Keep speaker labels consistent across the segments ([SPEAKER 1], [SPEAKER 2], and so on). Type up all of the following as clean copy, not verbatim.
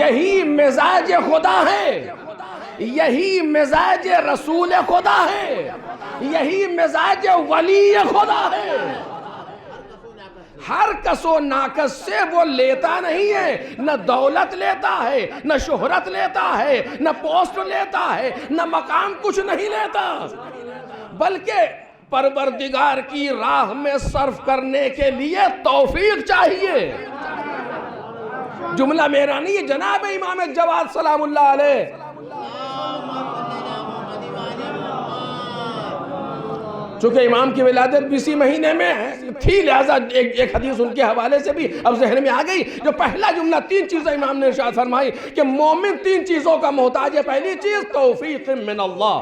[SPEAKER 1] یہی مزاج خدا ہے، یہی مزاج رسول خدا ہے، یہی مزاج ولی خدا ہے۔ ہر کس و ناکس سے وہ لیتا نہیں ہے، نہ دولت لیتا ہے، نہ شہرت لیتا ہے، نہ پوسٹ لیتا ہے، نہ مقام، کچھ نہیں لیتا، بلکہ پروردگار کی راہ میں صرف کرنے کے لیے توفیق چاہیے۔ جملہ میرا نہیں ہے، جناب امام جواد سلام اللہ علیہ۔ چونکہ امام کی ولادت بھی اسی مہینے میں تھی، لہذا ایک حدیث ان کے حوالے سے بھی اب ذہن میں آ گئی۔ جو پہلا جملہ، تین چیزیں امام نے ارشاد فرمائی کہ مومن تین چیزوں کا محتاج ہے۔ پہلی چیز توفیق من اللہ،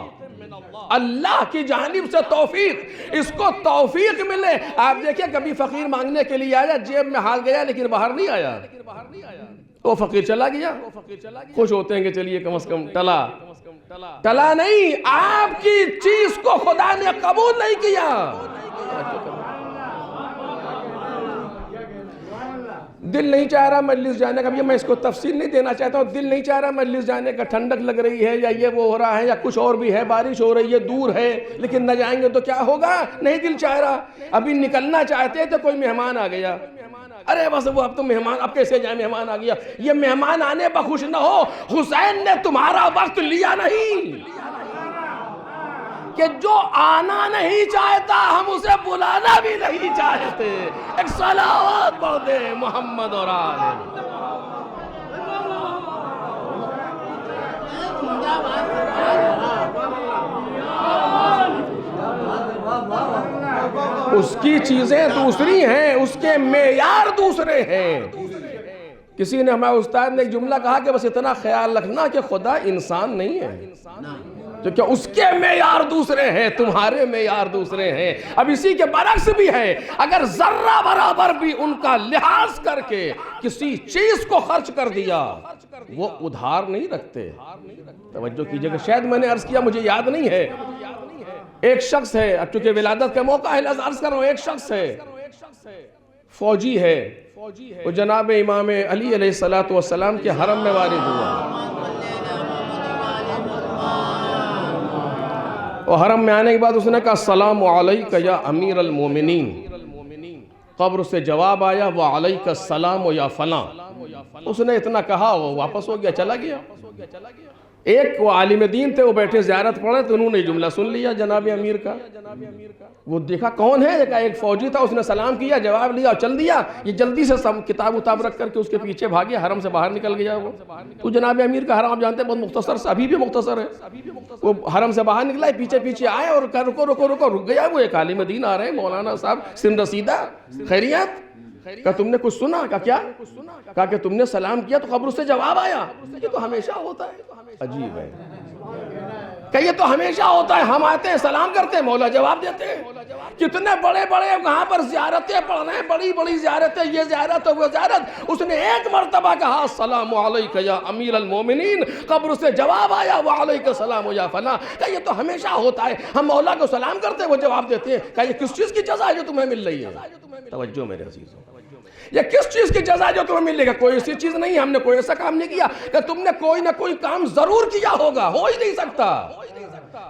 [SPEAKER 1] اللہ کی جانب سے توفیق، اس کو توفیق ملے۔ آپ دیکھیں کبھی فقیر مانگنے کے لیے آیا، جیب میں ہاتھ گیا لیکن باہر نہیں آیا، وہ فقیر چلا گیا، خوش ہوتے ہیں کہ چلیے کم از کم ٹلا نہیں، آپ کی چیز کو خدا نے قبول نہیں کیا۔ دل نہیں چاہ رہا مجلس جانے کا، میں اس کو تفصیل نہیں دینا چاہتا ہوں، دل نہیں چاہ رہا مجلس جانے کا، ٹھنڈک لگ رہی ہے یا یہ وہ ہو رہا ہے یا کچھ اور بھی ہے، بارش ہو رہی ہے، دور ہے، لیکن نہ جائیں گے تو کیا ہوگا، نہیں دل چاہ رہا۔ ابھی نکلنا چاہتے تو کوئی مہمان آ گیا، ارے بس وہ اب تو مہمان، اب کیسے جائیں، مہمان آ گیا۔ یہ مہمان آنے پر خوش نہ ہو، حسین نے تمہارا وقت لیا نہیں کہ جو آنا نہیں چاہتا ہم اسے بلانا بھی نہیں چاہتے۔ ایک صلوات پڑھ دے محمد اور آل۔ اس کی چیزیں دوسری ہیں، اس کے معیار دوسرے ہیں۔ کسی نے، ہمارے استاد نے ایک جملہ کہا کہ بس اتنا خیال رکھنا کہ خدا انسان نہیں ہے، تو کیا اس کے معیار دوسرے ہیں، تمہارے معیار دوسرے ہیں۔ اب اسی کے برعکس بھی ہے، اگر ذرہ برابر بھی ان کا لحاظ کر کے کسی چیز کو خرچ کر دیا، وہ ادھار نہیں رکھتے۔ توجہ کیجئے کہ شاید میں نے عرض کیا، مجھے یاد نہیں ہے، ایک شخص ہے، اب چونکہ ولادت کا موقع ہے عرض کر رہا ہوں، ایک شخص ہے، فوجی ہے، وہ جناب امام علی علیہ السلام کے حرم میں وارد ہوا، اور حرم میں آنے کے بعد اس نے کہا السلام علیکہ یا امیر المومنین، قبر سے جواب آیا وعلیکہ السلام یا فلاں، اس نے اتنا کہا وہ واپس ہو گیا، چلا گیا۔ ایک وہ عالم دین تھے، وہ بیٹھے زیارت پڑھے تو انہوں نے جملہ سن لیا جناب امیر کا، وہ دیکھا کون ہے، دیکھا ایک فوجی تھا، اس نے سلام کیا، جواب لیا اور چل دیا۔ یہ جلدی سے کتاب اتاب رکھ کر کے اس کے پیچھے بھاگے، حرم سے باہر نکل گیا۔ وہ تو جناب امیر کا حرم آپ جانتے ہیں بہت مختصر سے، ابھی بھی مختصر ہے، وہ حرم سے باہر نکلا، پیچھے پیچھے آئے اور کہا رکو رکو رکو، رک گیا۔ وہ ایک عالم دین آ رہے ہیں، مولانا صاحب سن رسیدہ، خیریت؟ کہا تم نے کچھ سنا؟ کہا کیا؟ کہا کہ تم نے سلام کیا تو قبر سے جواب آیا۔ یہ تو ہمیشہ ہوتا ہے، عجیب ہے کہ یہ تو ہمیشہ ہوتا ہے، ہم آتے ہیں سلام کرتے ہیں، مولا جواب دیتے ہیں۔ کتنے بڑے بڑے وہاں پر زیارتیں پڑھ رہے ہیں، بڑی بڑی زیارتیں، یہ زیارت وہ زیارت، اس نے ایک مرتبہ کہا السلام علیکہ یا امیر المومنین، قبر سے جواب آیا وعلیکہ السلام یا فلاں۔ کہ یہ تو ہمیشہ ہوتا ہے، ہم مولا کو سلام کرتے ہیں، وہ جواب دیتے ہیں۔ کہ یہ کس چیز کی جزا ہے جو تمہیں مل رہی ہے؟ توجہ میرے عزیزوں، یہ کس چیز کی جزا جو تمہیں ملے گا؟ کوئی ایسی چیز نہیں، ہم نے کوئی ایسا کام نہیں کیا کہ تم نے کوئی نہ کوئی کام ضرور کیا ہوگا، ہو ہی نہیں سکتا۔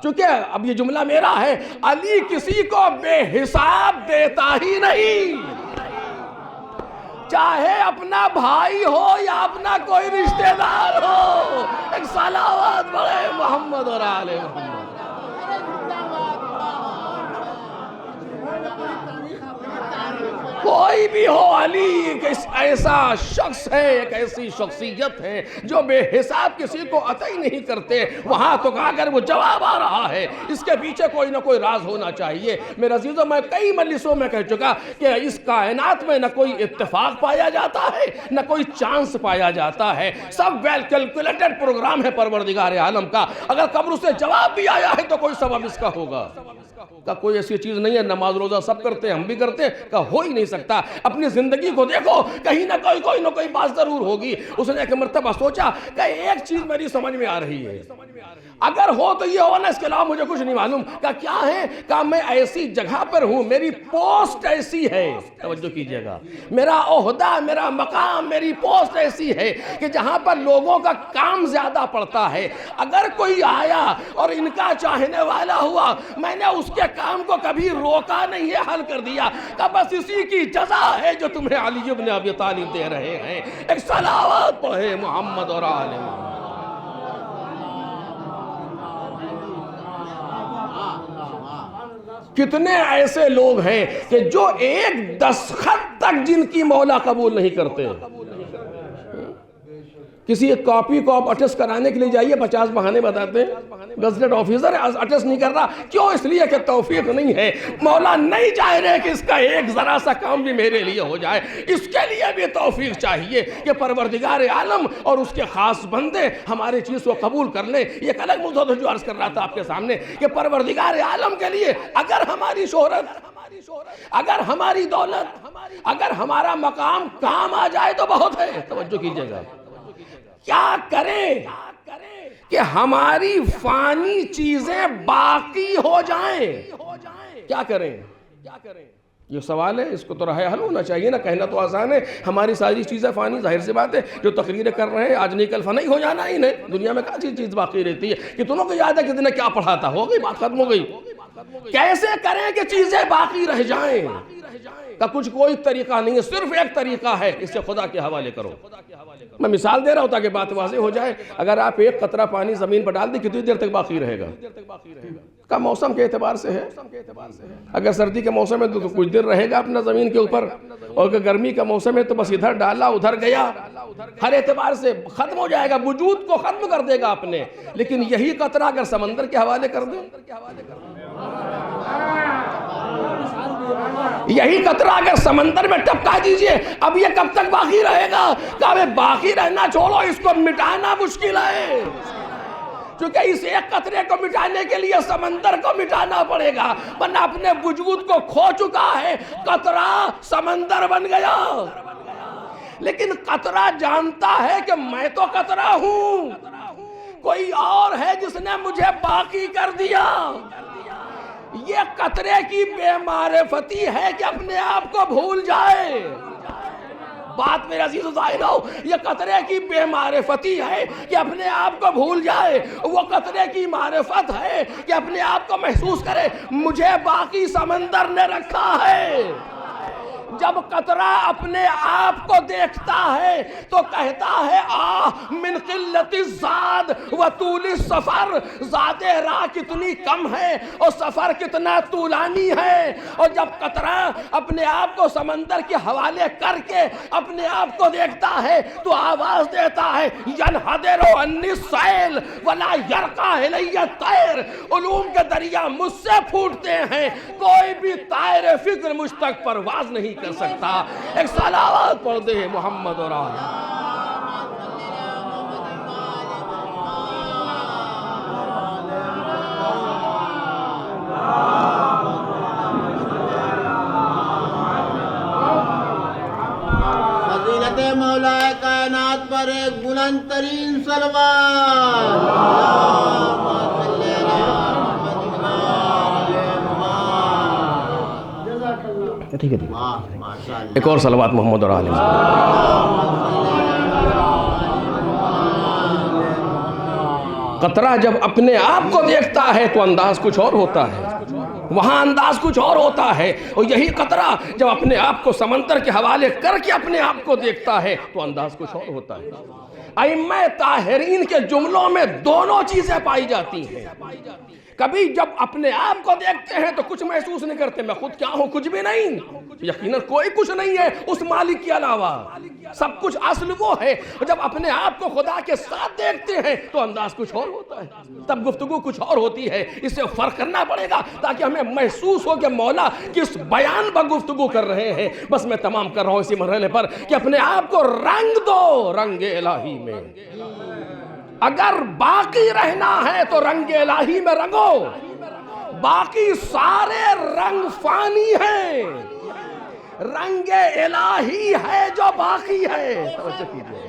[SPEAKER 1] چونکہ اب یہ جملہ میرا ہے، علی کسی کو بے حساب دیتا ہی نہیں، چاہے اپنا بھائی ہو یا اپنا کوئی رشتہ دار ہو۔ ایک صلوات پڑھے محمد اور آل محمد۔ کوئی بھی ہو، علی ایک ایسا شخص ہے، ایک ایسی شخصیت ہے جو بے حساب کسی کو عطا ہی نہیں کرتے۔ وہاں تو اگر وہ جواب آ رہا ہے، اس کے پیچھے کوئی نہ کوئی راز ہونا چاہیے۔ میرے عزیزوں، میں کئی مجلسوں میں کہہ چکا کہ اس کائنات میں نہ کوئی اتفاق پایا جاتا ہے، نہ کوئی چانس پایا جاتا ہے، سب ویل کیلکولیٹڈ پروگرام ہے پروردگار عالم کا۔ اگر قبر سے جواب بھی آیا ہے تو کوئی سبب اس کا ہوگا۔ کہا کوئی ایسی چیز نہیں ہے، نماز روزہ سب کرتے ہیں، ہم بھی کرتے ہیں، کہا ہو ہی نہیں سکتا، اپنی زندگی کو دیکھو، کہیں نہ کوئی بات ضرور ہوگی۔ اس نے ایک مرتبہ سوچا کہ ایک چیز میری سمجھ میں آ رہی ہے، اگر ہو تو یہ ہونا، اس کے علاوہ مجھے کچھ نہیں معلوم۔ کہا کیا ہے؟ کہا میں ایسی جگہ پر ہوں، میری پوسٹ ایسی ہے، توجہ کیجئے گا، میرا عہدہ، میرا مقام، میری پوسٹ ایسی ہے کہ جہاں پر لوگوں کا کام زیادہ پڑتا ہے، اگر کوئی آیا اور ان کا چاہنے والا ہوا، میں نے اس کے کام کو کبھی روکا نہیں ہے، حل کر دیا۔ کہ بس اسی کی جزا ہے جو تمہیں علی بن ابی طالب دے رہے ہیں۔ ایک صلوات پڑھے محمد اور آل محمد۔ کتنے ایسے لوگ ہیں کہ جو ایک دستخط تک جن کی مولا قبول نہیں کرتے۔ کسی ایک کاپی کو آپ اٹیسٹ کرانے کے لیے جائیے، 50 بہانے بتاتے ہیں، گزٹڈ آفیسر اٹیسٹ نہیں کر رہا، کیوں؟ اس لیے کہ توفیق نہیں ہے، مولا نہیں چاہ رہے کہ اس کا ایک ذرا سا کام بھی میرے لیے ہو جائے، اس کے لیے بھی توفیق چاہیے کہ پروردگار عالم اور اس کے خاص بندے ہماری چیز کو قبول کر لیں۔ یہ ایک الگ موضوع جو عرض کر رہا تھا آپ کے سامنے کہ پروردگار عالم کے لیے اگر ہماری شہرت، اگر ہماری دولت، اگر ہمارا مقام کام آ جائے تو بہت ہے۔ توجہ کیجئے گا، کیا کریں کہ ہماری فانی چیزیں باقی ہو جائیں؟ کیا کریں؟ یہ سوال ہے، اس کو تو راہ حل ہونا چاہیے نا۔ کہنا تو آسان ہے، ہماری ساری چیزیں فانی، ظاہر سی بات ہے، جو تقریریں کر رہے ہیں آج نہیں کل فانی ہو جانا ہی نہیں، دنیا میں کیا چیز باقی رہتی ہے؟ کتنوں کو یاد ہے کسی نے کیا پڑھا تھا؟ ہو گئی بات، ختم ہو گئی۔ کیسے کریں کہ چیزیں باقی رہ جائیں؟ کا کچھ کوئی طریقہ نہیں ہے، صرف ایک طریقہ ہے، اسے خدا کے حوالے کرو۔ میں مثال دے رہا ہوں تاکہ بات واضح ہو جائے۔ اگر آپ ایک قطرہ پانی زمین پر ڈال دیں کتنی دیر تک باقی رہے گا؟ کا موسم کے اعتبار سے ہے۔ اگر سردی کے موسم میں تو کچھ دیر رہے گا اپنا زمین کے اوپر، اور اگر گرمی کا موسم ہے تو بس ادھر ڈالا ادھر گیا، ہر اعتبار سے ختم ہو جائے گا، وجود کو ختم کر دے گا اپنے۔ لیکن یہی قطرہ اگر سمندر کے حوالے کر دیں، یہی قطرہ اگر سمندر میں ٹپکا دیجئے، اب یہ کب تک باقی رہے گا؟ کہ باقی رہنا چھوڑو، اس کو مٹانا مشکل ہے، کیونکہ اس ایک قطرے کو مٹانے کے لیے سمندر کو مٹانا پڑے گا، ورنہ اپنے وجود کو کھو چکا ہے، قطرہ سمندر بن گیا۔ لیکن قطرہ جانتا ہے کہ میں تو قطرہ ہوں، کوئی اور ہے جس نے مجھے باقی کر دیا۔ یہ قطرے کی بے معرفتی ہے کہ اپنے آپ کو بھول جائے۔ بات میرے عزیز و ظاہر ہو، یہ قطرے کی بے معرفتی ہے کہ اپنے آپ کو بھول جائے، وہ قطرے کی معرفت ہے کہ اپنے آپ کو محسوس کرے مجھے باقی سمندر نے رکھا ہے۔ جب قطرہ اپنے آپ کو دیکھتا ہے تو کہتا ہے آہ من قلت الزاد و طول السفر، زاد راہ کتنی کم ہے اور سفر کتنا طولانی ہے۔ اور جب قطرہ اپنے آپ کو سمندر کے حوالے کر کے اپنے آپ کو دیکھتا ہے تو آواز دیتا ہے ینحدر عنی السیل ولا یرقی الی الطیر، علوم کے دریا مجھ سے پھوٹتے ہیں، کوئی بھی طائر فکر مجھ تک پرواز نہیں کر سکتا۔ ایک صلوات پڑھ دے محمد اور آل
[SPEAKER 2] فضیلت مولا کائنات پر ایک بلند ترین صلوات۔
[SPEAKER 1] ٹھیک ہے ایک اور صلوات محمد اور آل قطرہ جب اپنے آپ کو دیکھتا ہے تو انداز کچھ اور ہوتا ہے، وہاں انداز کچھ اور ہوتا ہے، اور یہی قطرہ جب اپنے آپ کو سمندر کے حوالے کر کے اپنے آپ کو دیکھتا ہے تو انداز کچھ اور ہوتا ہے۔ ائمہ طاہرین کے جملوں میں دونوں چیزیں پائی جاتی ہیں۔ کبھی جب اپنے آپ کو دیکھتے ہیں تو کچھ محسوس نہیں کرتے، میں خود کیا ہوں، کچھ بھی نہیں، یقیناً کوئی کچھ نہیں ہے اس مالک کے علاوہ، سب کچھ اصل وہ ہے۔ اور جب اپنے آپ کو خدا کے ساتھ دیکھتے ہیں تو انداز کچھ اور ہوتا ہے، تب گفتگو کچھ اور ہوتی ہے۔ اسے فرق کرنا پڑے گا تاکہ ہمیں محسوس ہو کہ مولا کس بیان پر گفتگو کر رہے ہیں۔ بس میں تمام کر رہا ہوں اسی مرحلے پر کہ اپنے آپ کو رنگ دو رنگ الہی میں، اگر باقی رہنا ہے تو رنگ الہی میں رنگو، باقی سارے رنگ فانی ہیں، رنگ الہی ہے جو باقی ہے۔ توجہ کیجئے،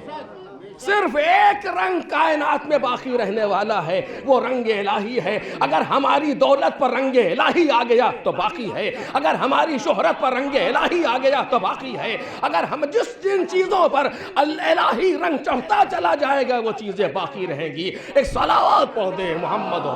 [SPEAKER 1] صرف ایک رنگ کائنات میں باقی رہنے والا ہے، وہ رنگ الہی ہے۔ اگر ہماری دولت پر رنگ الہی آ گیا تو باقی ہے، اگر ہماری شہرت پر رنگ الہی آ گیا تو باقی ہے، اگر ہم جن چیزوں پر الہی رنگ چڑھتا چلا جائے گا وہ چیزیں باقی رہیں گی۔ ایک صلوات پڑھ دے محمد۔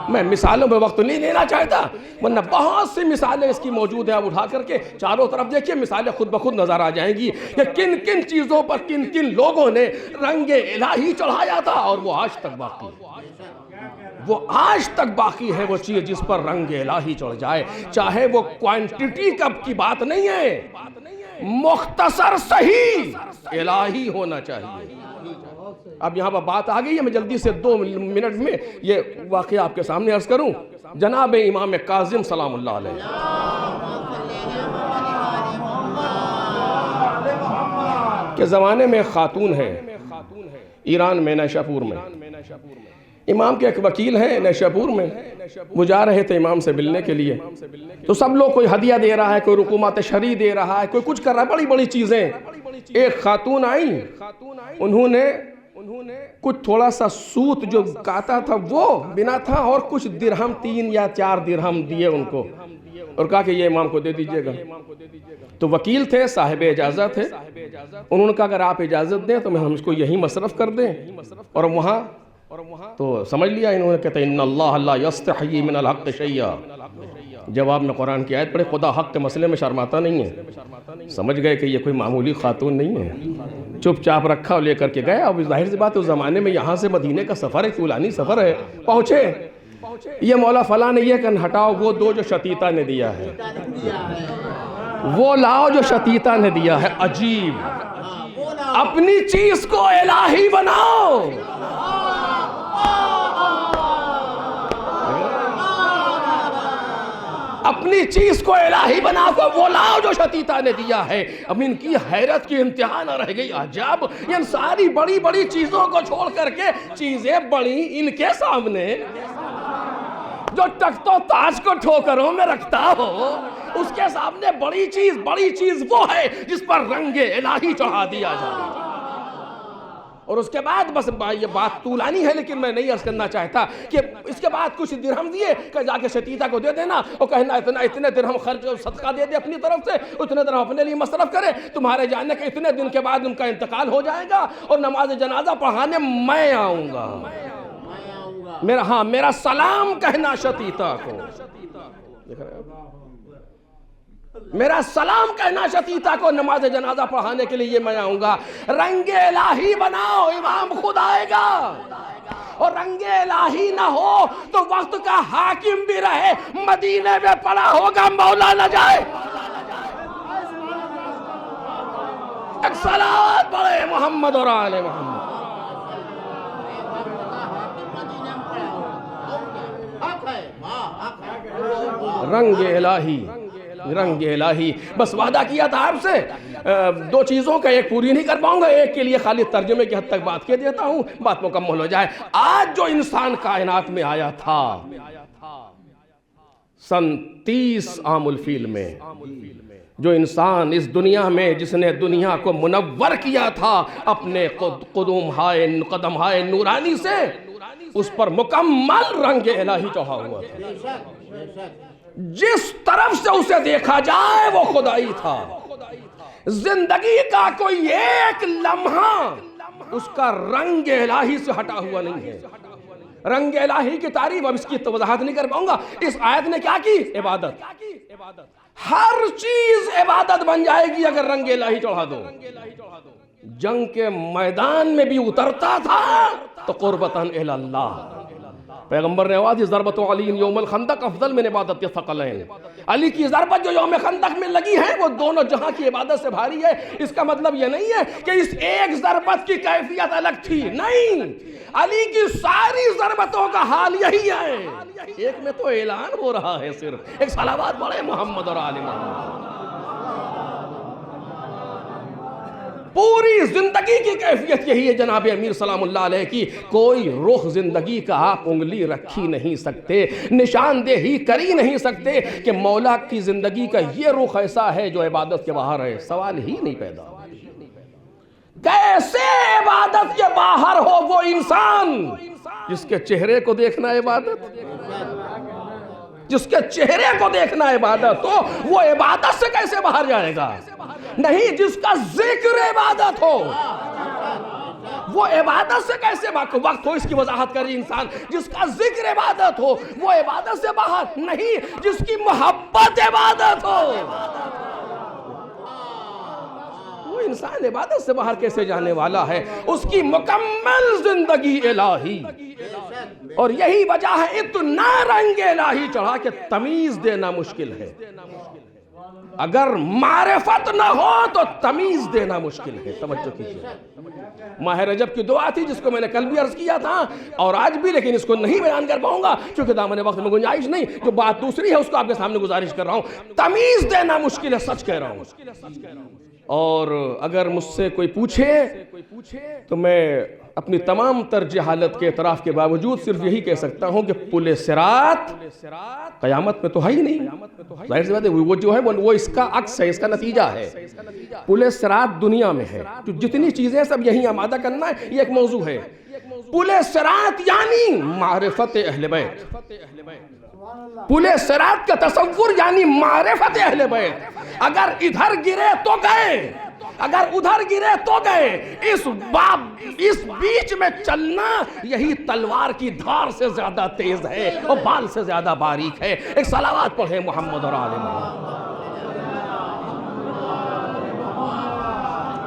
[SPEAKER 1] میں مثالوں میں وقت نہیں لینا چاہتا، ورنہ بہت سی مثالیں اس کی موجود ہیں۔ آپ اٹھا کر کے چاروں طرف دیکھیے، مثالیں خود بخود نظر آ جائیں گی کہ کن کن چیزوں پر کن کن لوگوں نے رنگ الہی چڑھایا تھا، اور وہ آج تک باقی ہے۔ وہ آج تک باقی ہے وہ چیز جس پر رنگ الہی چڑھ جائے، چاہے وہ کوانٹٹی کی بات نہیں ہے، مختصر صحیح الہی ہونا چاہیے۔ اب یہاں پر بات آ گئی ہے، میں جلدی سے 2 منٹ میں یہ واقعہ آپ کے سامنے عرض کروں۔ جناب امام کاظم سلام اللہ علیہ کے زمانے میں خاتون ہے ایران میں، نیشا پور میں۔ امام کے ایک وکیل ہیں نیشا پور میں، وہ جا رہے تھے امام سے ملنے کے لیے، تو سب لوگ کوئی ہدیہ دے رہا ہے، کوئی رقومات شرعی دے رہا ہے، کوئی کچھ کر رہا ہے، بڑی بڑی چیزیں۔ ایک خاتون آئیں، انہوں نے کچھ تھوڑا سا سوت جو کاتا تھا وہ بنا تھا، اور کچھ درہم 3 یا 4 درہم دیے ان کو، اور کہا کہ یہ امام کو دے دیجئے گا۔ تو وکیل تھے، صاحب اجازت تھے، انہوں نے کہا اگر آپ اجازت دیں تو ہم اس کو یہی مصرف کر دیں۔ اور وہاں تو سمجھ لیا انہوں نے، کہتے ہیں ان اللہ لا یستحیی من الحق شیئا۔ جواب میں قرآن کی آیت پڑھے، خدا حق کے مسئلے میں شرماتا نہیں ہے۔ سمجھ گئے کہ یہ کوئی معمولی خاتون نہیں ہے، چپ چاپ رکھا اور لے کر کے گئے۔ اب ظاہر سی بات ہے اس زمانے میں یہاں سے مدینے کا سفر ہے، طولانی سفر ہے، پہنچے، یہ مولا فلاں نے یہ کہا ہٹاؤ وہ دو جو شتیتا نے دیا ہے، وہ لاؤ جو شتیتا نے دیا ہے۔ عجیب، اپنی چیز کو الہی بناؤ۔ اپنی چیز کو الہی بنا کو وہ لاؤ جو شتیتا نے دیا ہے۔ اب ان کی حیرت کی انتہا نہ رہ گئی، عجب، ان ساری بڑی بڑی چیزوں کو چھوڑ کر کے چیزیں بڑی ان کے سامنے، جو تخت و تاج کو ٹھوکروں میں رکھتا ہو، اس کے سامنے بڑی چیز وہ ہے جس پر رنگ الہی چڑھا دیا جائے۔ اور اس کے بعد بس یہ بات طولانی ہے لیکن میں نہیں عرض کرنا چاہتا کہ اس کے بعد کچھ درہم دیے کہ جا کے شتیتا کو دے دینا اور کہنا اتنے درہم خرچ صدقہ دے دے اپنی طرف سے، اتنے درہم اپنے لیے مصرف کرے، تمہارے جاننے کے اتنے دن کے بعد ان کا انتقال ہو جائے گا اور نماز جنازہ پڑھانے میں آؤں گا۔ میرا سلام کہنا شتیتا کو، میرا سلام کہنا شتیتا کو نماز جنازہ پڑھانے کے لیے یہ میں آؤں گا۔ رنگ الہی بناؤ، امام خود آئے گا، اور رنگ الہی نہ ہو تو وقت کا حاکم بھی رہے مدینے میں پڑا ہوگا مولا نہ جائے۔ ایک صلوات پڑھے محمد اور آل محمد۔ رنگ الہی، بس وعدہ کیا تھا آپ سے، 2 چیزوں کا ایک پوری نہیں کر پاؤں گا، ایک کے لیے خالی ترجمے کی حد تک بات کہہ دیتا ہوں، بات مکمل ہو جائے۔ آج جو انسان کائنات میں آیا تھا سن 30 عام الفیل میں، جو انسان اس دنیا میں جس نے دنیا کو منور کیا تھا اپنے قدم ہائے نورانی سے، اس پر مکمل رنگ الہی چڑھا ہوا تھا۔ جس طرف سے اسے دیکھا جائے وہ خدائی تھا۔ زندگی کا کوئی ایک لمحہ اس کا رنگ الہی سے ہٹا ہوا نہیں ہے۔ رنگ الہی کی تعریف اب اس کی وضاحت نہیں کر پاؤں گا۔ اس آیت نے کیا کی؟ عبادت۔ ہر چیز عبادت بن جائے گی اگر رنگ الہی چڑھا دو۔ جنگ کے میدان میں بھی اترتا تھا تو قربتاً الی اللہ۔ پیغمبر نے آواز دی ضربت علی یوم الخندق افضل من عبادت الثقلین۔ علی کی ضربت جو یوم خندق میں لگی ہے وہ دونوں جہاں کی عبادت سے بھاری ہے۔ اس کا مطلب یہ نہیں ہے کہ اس ایک ضربت کی کیفیت الگ تھی، نہیں، علی کی ساری ضربتوں کا حال یہی ہے۔ ایک میں تو اعلان ہو رہا ہے صرف۔ ایک صلوات پڑھے محمد اور آل محمد۔ پوری زندگی کی کیفیت یہی ہے جناب امیر سلام اللہ علیہ کی، کوئی رخ زندگی کا آپ انگلی رکھی نہیں سکتے، نشاندہی کری نہیں سکتے کہ مولا کی زندگی کا یہ رخ ایسا ہے جو عبادت کے باہر ہے۔ سوال ہی نہیں پیدا۔ کیسے عبادت کے باہر ہو وہ انسان جس کے چہرے کو دیکھنا عبادت، جس کے چہرے کو دیکھنا عبادت ہو، وہ عبادت سے کیسے باہر جائے گا؟ نہیں، جس کا ذکر عبادت ہو وہ عبادت سے کیسے وقت ہو اس کی وضاحت کری انسان۔ جس کا ذکر عبادت ہو وہ عبادت سے باہر نہیں، جس کی محبت عبادت ہو وہ انسان عبادت سے باہر کیسے جانے والا ہے؟ اس کی مکمل زندگی الہی، اور یہی وجہ ہے اتنا رنگ الہی چڑھا کہ تمیز دینا مشکل ہے۔ اگر معرفت نہ ہو تو تمیز دینا مشکل ہے۔ توجہ کیجئے، ماہ رجب کی دعا تھی جس کو میں نے کل بھی عرض کیا تھا اور آج بھی، لیکن اس کو نہیں بیان کر پاؤں گا کیونکہ دامن وقت میں گنجائش نہیں۔ جو بات دوسری ہے اس کو آپ کے سامنے گزارش کر رہا ہوں۔ تمیز دینا مشکل ہے، سچ کہہ رہا ہوں۔ اور اگر مجھ سے کوئی پوچھے تو میں اپنی تمام تر جہالت کے اعتراف کے باوجود صرف یہی کہہ سکتا ہوں کہ پل صراط قیامت میں تو ہے ہی نہیں۔ ظاہر سی بات ہے، وہ جو ہے وہ اس کا عکس ہے، اس کا نتیجہ ہے۔ پل صراط دنیا میں ہے، جو جتنی چیزیں سب یہی آمادہ کرنا ہے، یہ ایک موضوع ہے۔ پل صراط یعنی معرفت اہل بیت، پل صراط کا تصور یعنی معرفت اہل بیت۔ اگر ادھر گرے تو گئے، اگر ادھر گرے تو گئے۔ اس بیچ میں چلنا یہی تلوار کی دھار سے زیادہ تیز ہے اور بال سے زیادہ باریک ہے۔ ایک صلوات پڑھیں محمد اور آل محمد۔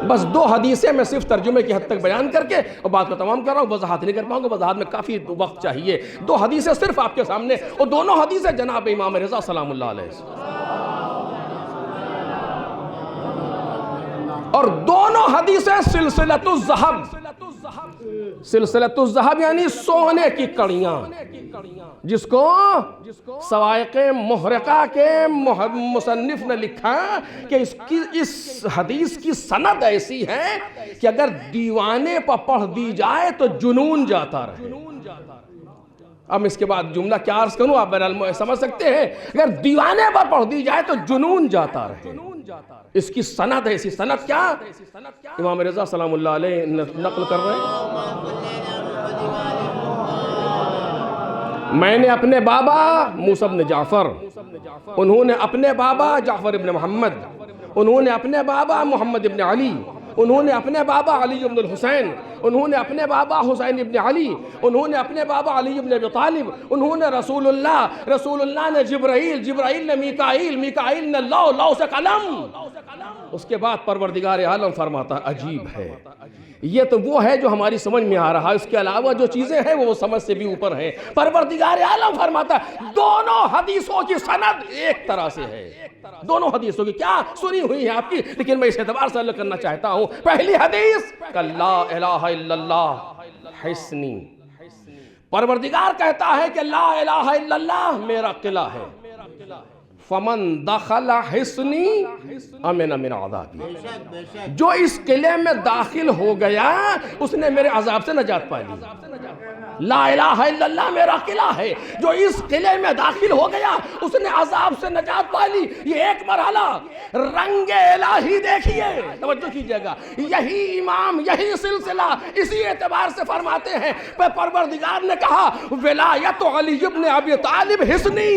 [SPEAKER 1] بس 2 حدیثیں میں صرف ترجمے کی حد تک بیان کر کے اور بات کو تمام کر رہا ہوں، وضاحت نہیں کر پاؤں گا، وضاحت میں کافی وقت چاہیے۔ 2 حدیثیں صرف آپ کے سامنے، اور دونوں حدیثیں جناب امام رضا سلام اللہ علیہ، اور دونوں حدیثیں سلسلۃ الذہب، سلسلۃ الذہب یعنی سونے کی کڑیاں، جس کو سوائق محرقہ کے مصنف نے لکھا کہ اس حدیث کی سند ایسی ہے کہ اگر دیوانے پر پڑھ دی جائے تو جنون جاتا رہے۔ اب اس کے بعد جملہ کیا عرض کروں، آپ بہرحال سمجھ سکتے ہیں۔ اگر دیوانے پر پڑھ دی جائے تو جنون جاتا رہے۔ اس کی سند ہے، اسی سند کیا امام رضا سلام اللہ علیہ نقل کر رہے ہیں۔ میں نے اپنے بابا موسیٰ بن جعفر، انہوں نے اپنے بابا جعفر ابن محمد، انہوں نے اپنے بابا محمد ابن علی، انہوں نے اپنے بابا علی ابن الحسین، انہوں نے اپنے بابا حسین ابن علی، انہوں نے اپنے بابا علی ابن ابی طالب، انہوں نے رسول اللہ نے جبرائیل نے میکائیل نے لو سے قلم۔ اس کے بعد پروردگار عالم فرماتا عجیب ہے، یہ تو وہ ہے جو ہماری سمجھ میں آ رہا ہے، اس کے علاوہ جو چیزیں ہیں وہ سمجھ سے بھی اوپر ہیں۔ پروردگار عالم فرماتا دونوں حدیثوں کی سند ایک طرح سے ہے، دونوں حدیثوں کی کیا سنی ہوئی ہے آپ کی، لیکن میں اس اعتبار سے اللہ کرنا چاہتا ہوں۔ پہلی حدیث کہ لا الہ الا اللہ حصنی، پروردگار کہتا ہے کہ لا الہ الا اللہ میرا قلعہ ہے، فمن دخل حصنی امن من عذابی، جو اس قلعے میں داخل ہو گیا اس نے میرے عذاب سے نجات پا لی۔ لا الہ الا اللہ میرا قلعہ ہے، جو اس قلعے میں داخل ہو گیا اس نے عذاب سے نجات پا لی۔ یہ ایک مرحلہ، رنگ الہی دیکھیے، توجہ کیجئے گا۔ یہی امام، یہی سلسلہ اسی اعتبار سے فرماتے ہیں، پروردگار نے کہا ولایت علی ابن ابی طالب حصنی،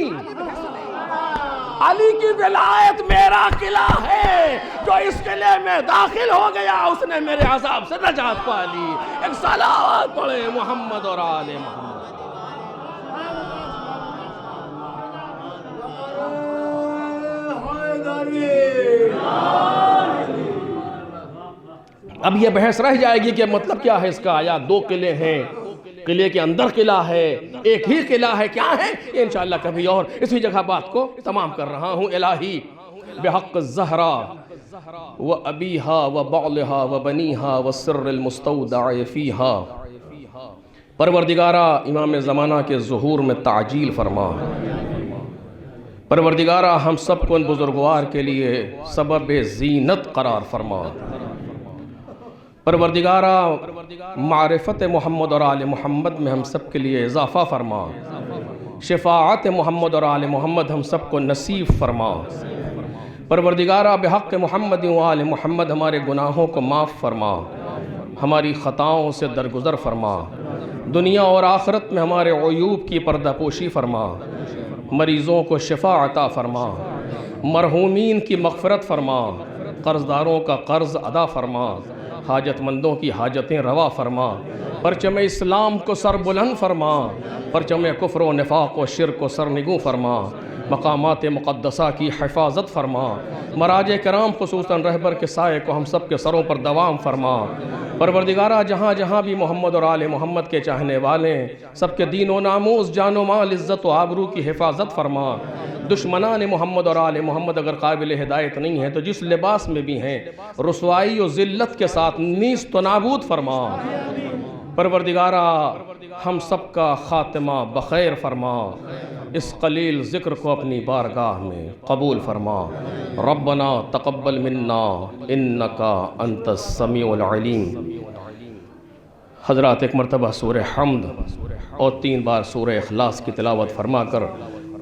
[SPEAKER 1] علی کی ولایت میرا قلعہ ہے، جو اس قلعے میں داخل ہو گیا اس نے میرے عذاب سے نجات پا لی۔ ایک صلوات پڑھے محمد اور آل محمد۔ اب یہ بحث رہ جائے گی کہ مطلب کیا ہے اس کا، آیا 2 قلعے ہیں، قلعے کے اندر قلعہ ہے، ایک ہی قلعہ ہے، کیا ہے یہ انشاءاللہ کبھی اور اسی جگہ بات کو تمام کر رہا ہوں۔ الہی بحق الزہرا و ابیہا و بعلہا و بنیہا و سر المستودع فیہا، پروردگارہ امام زمانہ کے ظہور میں تعجیل فرما، پروردگارہ ہم سب کو ان بزرگوار کے لیے سبب زینت قرار فرما، پروردگارہ معرفت محمد اور آل محمد میں ہم سب کے لیے اضافہ فرما، شفاعت محمد اور آل محمد ہم سب کو نصیب فرما۔ پروردگارہ بحق محمد و آل محمد ہمارے گناہوں کو معاف فرما، ہماری خطاؤں سے درگزر فرما، دنیا اور آخرت میں ہمارے عیوب کی پردہ پوشی فرما، مریضوں کو شفا عطا فرما، مرحومین کی مغفرت فرما، قرضداروں کا قرض ادا فرما، حاجت مندوں کی حاجتیں روا فرما، پرچم اسلام کو سر بلند فرما، پرچم کفر و نفاق و شرک کو سرنگوں فرما، مقامات مقدسہ کی حفاظت فرما، مراج کرام خصوصاً رہبر کے سائے کو ہم سب کے سروں پر دوام فرما۔ پروردگارہ جہاں جہاں بھی محمد اور آل محمد کے چاہنے والے سب کے دین و ناموس، جان و مال، عزت و آبرو کی حفاظت فرما۔ دشمنان محمد اور آل محمد اگر قابل ہدایت نہیں ہیں تو جس لباس میں بھی ہیں رسوائی و ذلت کے ساتھ نیست و نابود فرما۔ پروردگارہ ہم سب کا خاتمہ بخیر فرما، اس قلیل ذکر کو اپنی بارگاہ میں قبول فرما۔ ربنا تقبل منا انکا انت السمیع العلیم۔ حضرات ایک مرتبہ سورہ حمد اور 3 بار سورہ اخلاص کی تلاوت فرما کر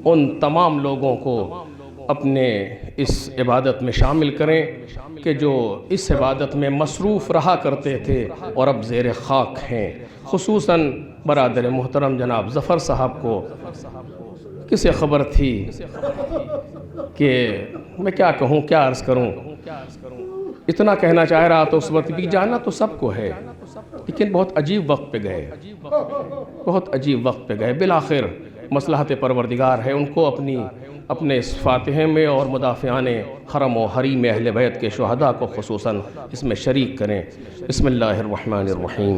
[SPEAKER 1] ان تمام لوگوں کو اپنے اس عبادت میں شامل کریں کہ جو اس عبادت میں مصروف رہا کرتے تھے اور اب زیر خاک ہیں۔ خصوصاً برادر محترم جناب ظفر صاحب کو کسے خبر تھی کہ میں کیا کہوں، کیا عرض کروں، اتنا کہنا چاہ رہا تو اس وقت بھی جانا تو سب کو ہے، لیکن بہت عجیب وقت پہ گئے، بہت عجیب وقت پہ گئے۔ بالآخر مصلحت پروردگار ہے، ان کو اپنے اس فاتحے میں اور مدافعان حرم و حریم اہل بیت کے شہداء کو خصوصاً اس میں شریک کریں۔ بسم اللہ الرحمن الرحیم۔